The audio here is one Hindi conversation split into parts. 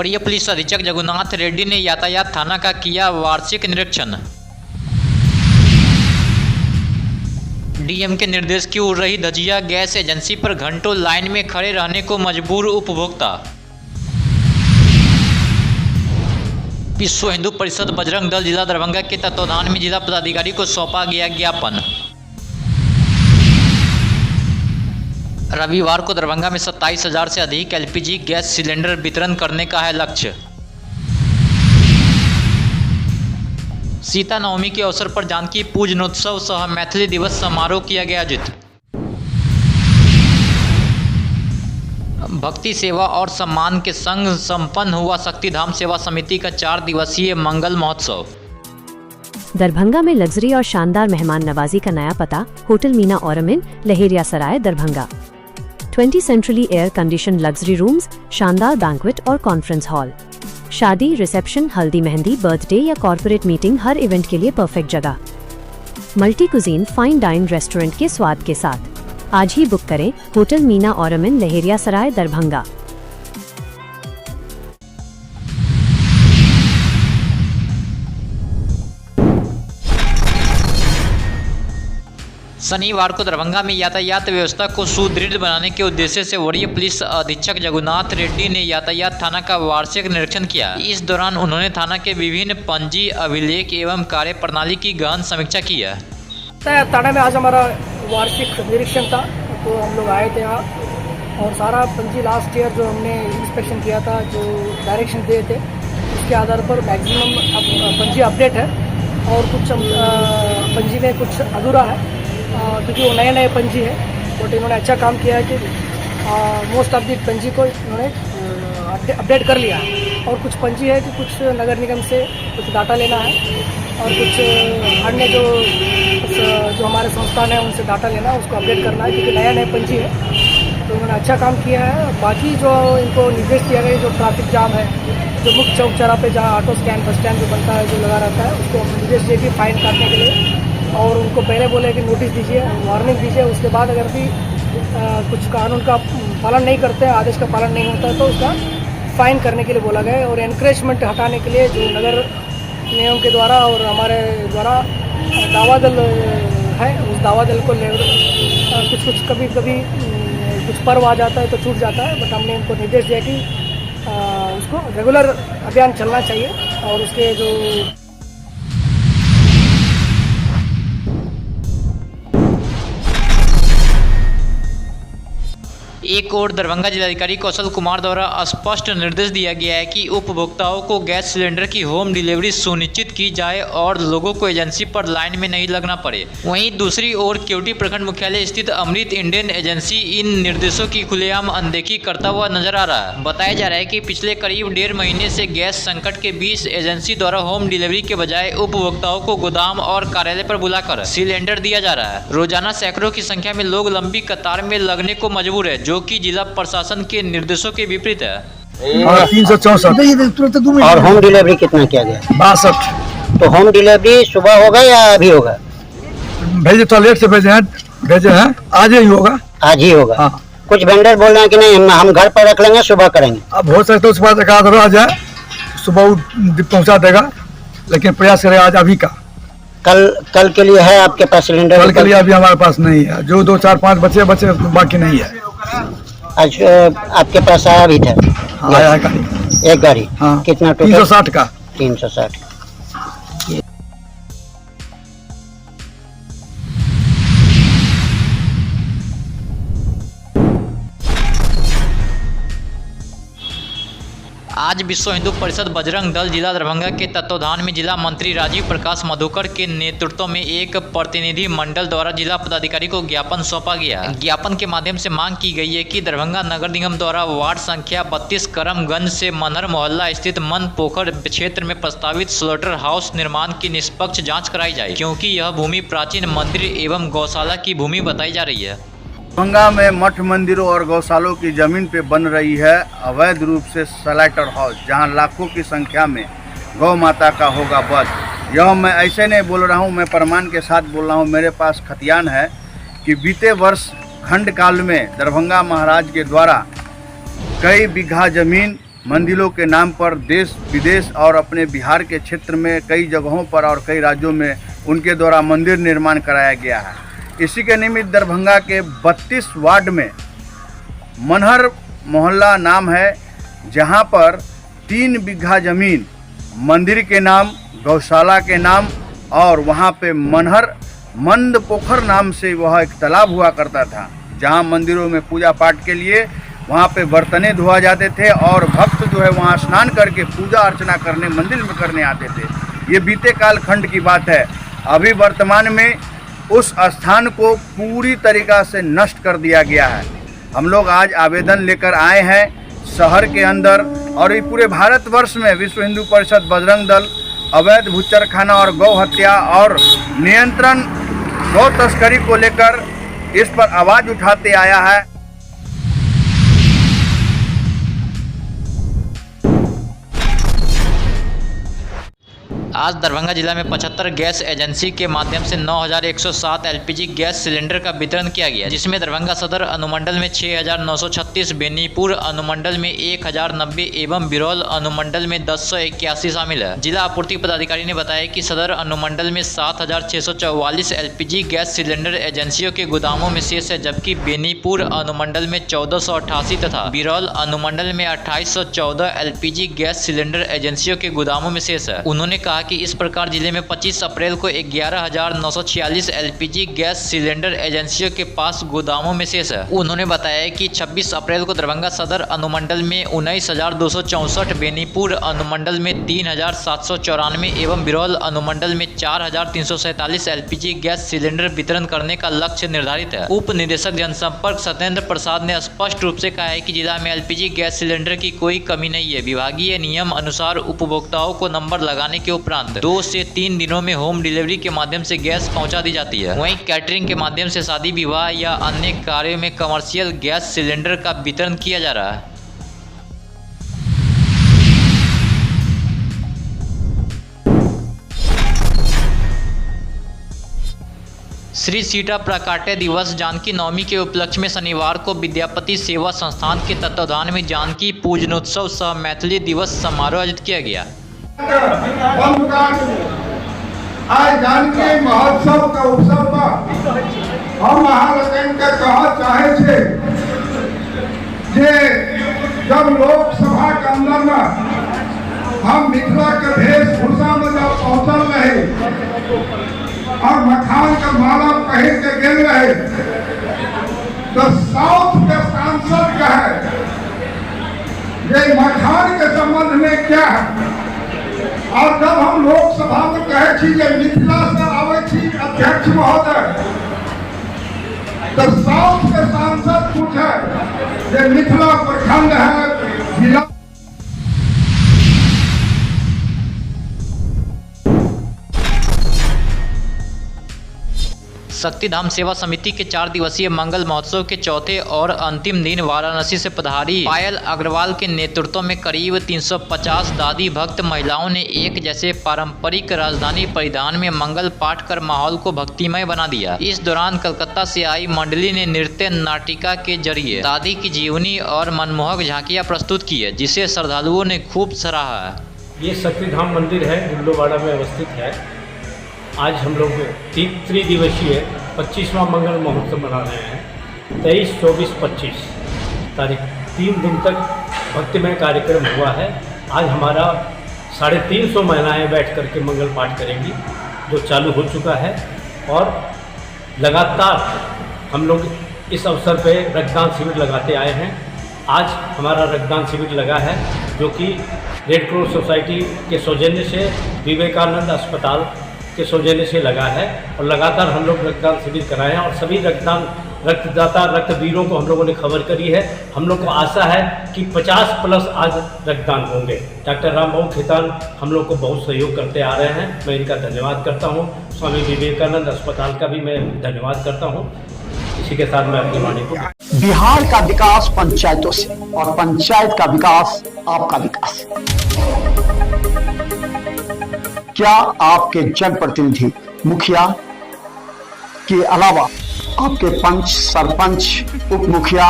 वरीय पुलिस अधीक्षक जगन्नाथ रेड्डी ने यातायात थाना का किया वार्षिक निरीक्षण। डीएम के निर्देश की उड़ रही धजिया, गैस एजेंसी पर घंटों लाइन में खड़े रहने को मजबूर उपभोक्ता। विश्व हिंदू परिषद बजरंग दल जिला दरभंगा के तत्वाधान में जिला पदाधिकारी को सौंपा गया ज्ञापन। रविवार को दरभंगा में 27,000 से अधिक एलपीजी गैस सिलेंडर वितरण करने का है लक्ष्य। सीता नवमी के अवसर पर जानकी पूजनोत्सव सह मैथिली दिवस समारोह किया गया आयोजित। भक्ति सेवा और सम्मान के संग संपन्न हुआ शक्तिधाम सेवा समिति का 4 दिवसीय मंगल महोत्सव। दरभंगा में लग्जरी और शानदार मेहमान नवाजी का नया पता, होटल मीना ऑरमिन, Laheriya Sarai, Darbhanga. 20 centrally air condition luxury rooms, शानदार बैंक्वेट और कॉन्फ्रेंस हॉल। शादी, रिसेप्शन, हल्दी मेहंदी, बर्थडे या कॉर्पोरेट मीटिंग, हर इवेंट के लिए परफेक्ट जगह। Multi cuisine fine dine restaurant के स्वाद के साथ। आज ही बुक करें होटल मीना ऑरमिन, लहेरिया सराय, दरभंगा। शनिवार को दरभंगा में यातायात व्यवस्था को सुदृढ़ बनाने के उद्देश्य से वरीय पुलिस अधीक्षक जगन्नाथ रेड्डी ने यातायात थाना का वार्षिक निरीक्षण किया। इस दौरान उन्होंने थाना के विभिन्न पंजी, अभिलेख एवं कार्य प्रणाली की गहन समीक्षा की है। थाना में आज हमारा वार्षिक निरीक्षण था, तो हम लोग आए थे यहाँ और सारा पंजी लास्ट ईयर जो हमने इंस्पेक्शन किया था, जो डायरेक्शन दिए थे, उसके आधार पर मैक्सिमम पंजी अपडेट है और कुछ पंजी में कुछ अधूरा है क्योंकि वो नए पंजी है। बट इन्होंने अच्छा काम किया है कि मोस्ट ऑफ दी पंजी को इन्होंने अपडेट कर लिया है और कुछ पंजी है कि कुछ नगर निगम से कुछ डाटा लेना है और कुछ अन्य जो हमारे संस्थान है उनसे डाटा लेना है, उसको अपडेट करना है क्योंकि नए पंजी है। तो उन्होंने अच्छा काम किया है। बाकी जो इनको निर्देश दिया गया, जो ट्रैफिक जाम है, जो मुख्य चौक चौराहे पे जहाँ ऑटो स्टैंड, बस स्टैंड जो बनता है, जो लगा रहता है, उसको निर्देश दिए कि फाइन काटने के लिए, और उनको पहले बोले कि नोटिस दीजिए, वार्निंग दीजिए। उसके बाद अगर भी कुछ कानून का पालन नहीं करते, आदेश का पालन नहीं होता है तो उसका फाइन करने के लिए बोला गया है। और एनकरेजमेंट हटाने के लिए जो नगर निगम के द्वारा और हमारे द्वारा दावा दल है, उस दावा दल को कुछ कभी कुछ पर्व आ जाता है तो छूट जाता है। बट हमने इनको निर्देश दिया कि उसको रेगुलर अभियान चलना चाहिए और उसके जो एक और दरभंगा जिलाधिकारी कौशल कुमार द्वारा स्पष्ट निर्देश दिया गया है कि उपभोक्ताओं को गैस सिलेंडर की होम डिलीवरी सुनिश्चित की जाए और लोगों को एजेंसी पर लाइन में नहीं लगना पड़े। वहीं दूसरी ओर केवटी प्रखंड मुख्यालय स्थित अमृत इंडियन एजेंसी इन निर्देशों की खुलेआम अनदेखी करता हुआ नजर आ रहा है। बताया जा रहा है कि पिछले करीब 1.5 महीने से गैस संकट के बीच एजेंसी द्वारा होम डिलीवरी के बजाय उपभोक्ताओं को गोदाम और कार्यालय पर बुलाकर सिलेंडर दिया जा रहा है। रोजाना सैकड़ों की संख्या में लोग लंबी कतार में लगने को मजबूर है, जो कि जिला प्रशासन के निर्देशों के विपरीत है। 364 और होम डिलीवरी कितना किया गया? 62। तो होम डिलीवरी सुबह होगा या अभी होगा? भेजे तो लेट से भेजे हैं, आज ही होगा। आज ही होगा। हाँ। कुछ वेंडर बोल रहे हैं कि नहीं हम घर पर रख लेंगे, सुबह करेंगे। अब हो सकता है उसके बाद आ जाए, सुबह पहुंचा देगा, लेकिन प्रयास करेगा आज अभी का। कल के लिए है आपके पास सिलेंडर? कल के लिए अभी हमारे पास नहीं है, जो 2 4 5 बचे बाकी नहीं है। आज आपके पास आया भी था? हाँ, आया गाड़ी, एक गाड़ी। हाँ। कितना? 360 का। 360। आज विश्व हिंदू परिषद बजरंग दल जिला दरभंगा के तत्वाधान में जिला मंत्री राजीव प्रकाश मधुकर के नेतृत्व में एक प्रतिनिधि मंडल द्वारा जिला पदाधिकारी को ज्ञापन सौंपा गया। ज्ञापन के माध्यम से मांग की गई है कि दरभंगा नगर निगम द्वारा वार्ड संख्या 32 करमगंज से मनहर मोहल्ला स्थित मन पोखर क्षेत्र में प्रस्तावित स्लॉटर हाउस निर्माण की निष्पक्ष जाँच कराई जाए, क्योंकि यह भूमि प्राचीन मंदिर एवं गौशाला की भूमि बताई जा रही है। दरभंगा में मठ मंदिरों और गौशालों की जमीन पे बन रही है अवैध रूप से स्लॉटर हाउस, जहां लाखों की संख्या में गौ माता का होगा वध। यह मैं ऐसे नहीं बोल रहा हूं, मैं प्रमाण के साथ बोल रहा हूं। मेरे पास खतियान है कि बीते वर्ष खंड काल में दरभंगा महाराज के द्वारा कई बीघा जमीन मंदिरों के नाम पर देश विदेश और अपने बिहार के क्षेत्र में कई जगहों पर और कई राज्यों में उनके द्वारा मंदिर निर्माण कराया गया है। इसी के निमित्त दरभंगा के 32 वार्ड में मनहर मोहल्ला नाम है, जहां पर 3 बीघा जमीन मंदिर के नाम, गौशाला के नाम और वहां पे मनहर मंद पोखर नाम से वह एक तालाब हुआ करता था, जहां मंदिरों में पूजा पाठ के लिए वहाँ पे बर्तने धोआ जाते थे और भक्त जो है वहाँ स्नान करके पूजा अर्चना करने मंदिर में करने आते थे। ये बीते काल खंड की बात है। अभी वर्तमान में उस स्थान को पूरी तरीक़ा से नष्ट कर दिया गया है। हम लोग आज आवेदन लेकर आए हैं शहर के अंदर और ये पूरे भारतवर्ष में विश्व हिंदू परिषद, बजरंग दल अवैध भूचरखाना और गौ हत्या और नियंत्रण गौ तस्करी को लेकर इस पर आवाज़ उठाते आया है। आज दरभंगा जिला में 75 गैस एजेंसी के माध्यम से 9107 एलपीजी गैस सिलेंडर का वितरण किया गया, जिसमें दरभंगा सदर अनुमंडल में 6936, बेनीपुर अनुमंडल में 1090 एवं बिरौल अनुमंडल में 1081 शामिल है। जिला आपूर्ति पदाधिकारी ने बताया कि सदर अनुमंडल में 7644 एलपीजी गैस सिलेंडर एजेंसियों के गोदामों में शेष है, जबकि बेनीपुर अनुमंडल में 1488 तथा बिरौल अनुमंडल में 2814 एलपीजी गैस सिलेंडर एजेंसियों के गोदामों में शेष है। उन्होंने कहा कि इस प्रकार जिले में 25 अप्रैल को 11,946 एलपीजी गैस सिलेंडर एजेंसियों के पास गोदामों में शेष है। उन्होंने बताया कि 26 अप्रैल को दरभंगा सदर अनुमंडल में 19,264, बेनीपुर अनुमंडल में 3,794 एवं बिरौल अनुमंडल में 4,347 एलपीजी गैस सिलेंडर वितरण करने का लक्ष्य निर्धारित है। उप निदेशक जनसंपर्क सत्येंद्र प्रसाद ने स्पष्ट रूप से कहा है कि जिला में एलपीजी गैस सिलेंडर की कोई कमी नहीं है। विभागीय नियम अनुसार उपभोक्ताओं को नंबर लगाने के उपरांत 2 से 3 दिनों में होम डिलीवरी के माध्यम से गैस पहुंचा दी जाती है। वहीं कैटरिंग के माध्यम से शादी विवाह या अन्य कार्यों में कमर्शियल गैस सिलेंडर का वितरण किया जा रहा है। श्री सीता प्राकट्य दिवस जानकी नवमी के उपलक्ष्य में शनिवार को विद्यापति सेवा संस्थान के तत्वावधान में जानकी पूजनोत्सव सह मैथिली दिवस समारोह आयोजित किया गया। आज जानकी महोत्सव का उत्सव पर हम महालोकन के कहा चाहे थे जे जब लोकसभा के अंदर में हम मिथिला के वेशभूषा में जब पहुंचल रहे और मखान का माला पहन के गेल रहे तो साउथ के सांसद कहे ये मखान के संबंध में क्या है, और जब हम लोकसभा में कहे छी जे मिथिला से आवे छी अध्यक्ष महोदय तो साउथ के सांसद पूछे जे मिथिला प्रखंड है जिला। शक्तिधाम सेवा समिति के 4 दिवसीय मंगल महोत्सव के चौथे और अंतिम दिन वाराणसी से पधारी पायल अग्रवाल के नेतृत्व में करीब 350 दादी भक्त महिलाओं ने एक जैसे पारंपरिक राजधानी परिधान में मंगल पाठ कर माहौल को भक्तिमय बना दिया। इस दौरान कलकत्ता से आई मंडली ने नृत्य नाटिका के जरिए दादी की जीवनी और मनमोहक झांकियां प्रस्तुत की है, जिसे श्रद्धालुओं ने खूब सराहा है। ये शक्तिधाम मंदिर है, गुल्लोवाड़ा में अवस्थित है। आज हम लोग 3 दिवसीय 25वां मंगल महोत्सव मना रहे हैं। 23, 24, 25 तारीख 3 दिन तक भक्तिमय कार्यक्रम हुआ है। आज हमारा 350 महिलाएं बैठ करके मंगल पाठ करेंगी, जो चालू हो चुका है। और लगातार हम लोग इस अवसर पे रक्तदान शिविर लगाते आए हैं। आज हमारा रक्तदान शिविर लगा है, जो कि रेड क्रॉस सोसाइटी के सौजन्य से, विवेकानंद अस्पताल के सौजन्य से लगा है। और लगातार हम लोग रक्तदान शिविर कराए हैं और सभी रक्तदाता रक्तवीरों को हम लोगों ने खबर करी है। हम लोग को आशा है कि 50+ आज रक्तदान होंगे। डॉक्टर रामबाबू खेतान हम लोग को बहुत सहयोग करते आ रहे हैं, मैं इनका धन्यवाद करता हूँ। स्वामी विवेकानंद अस्पताल का भी मैं धन्यवाद करता हूँ। इसी के साथ मैं अपनी वाणी को बिहार का विकास पंचायतों से और पंचायत का विकास आपका विकास। क्या आपके जनप्रतिनिधि मुखिया के अलावा आपके पंच, सरपंच, उप मुखिया,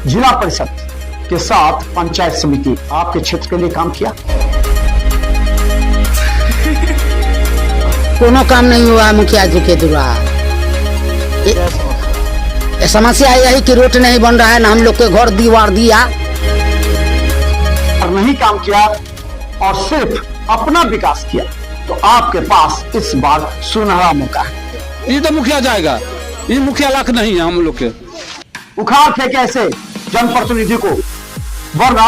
जिला परिषद के साथ पंचायत समिति आपके क्षेत्र के लिए काम किया? कोनो काम नहीं हुआ मुखिया जी के द्वारा। समस्या यही कि रोड नहीं बन रहा है, ना हम लोग के घर दीवार दिया और नहीं काम किया और सिर्फ अपना विकास किया, तो आपके पास इस बार सुनहरा मौका है। ये तो मुखिया जाएगा, ये मुखिया लाख नहीं है हम लोग के। उखाड़ फेंके ऐसे जनप्रतिनिधि को, वरना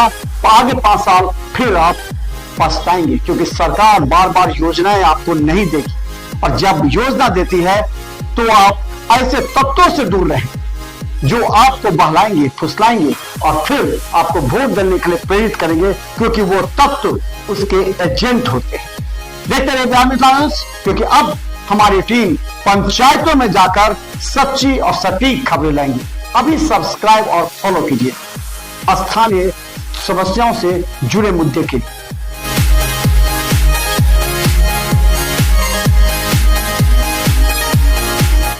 आगे 5 साल फिर आप पछताएंगे, क्योंकि सरकार बार बार योजनाएं आपको नहीं देगी, और जब योजना देती है तो आप ऐसे तत्वों से दूर रहें जो आपको बहलाएंगे, फुसलाएंगे और फिर आपको वोट देने के लिए प्रेरित करेंगे, क्योंकि वो तत्व उसके एजेंट होते हैं। देखते रहिए ग्रामीण टाइम्स, क्योंकि अब हमारी टीम पंचायतों में जाकर सच्ची और सटीक खबरें लाएंगी। अभी सब्सक्राइब और फॉलो कीजिए स्थानीय समस्याओं से जुड़े मुद्दे के लिए।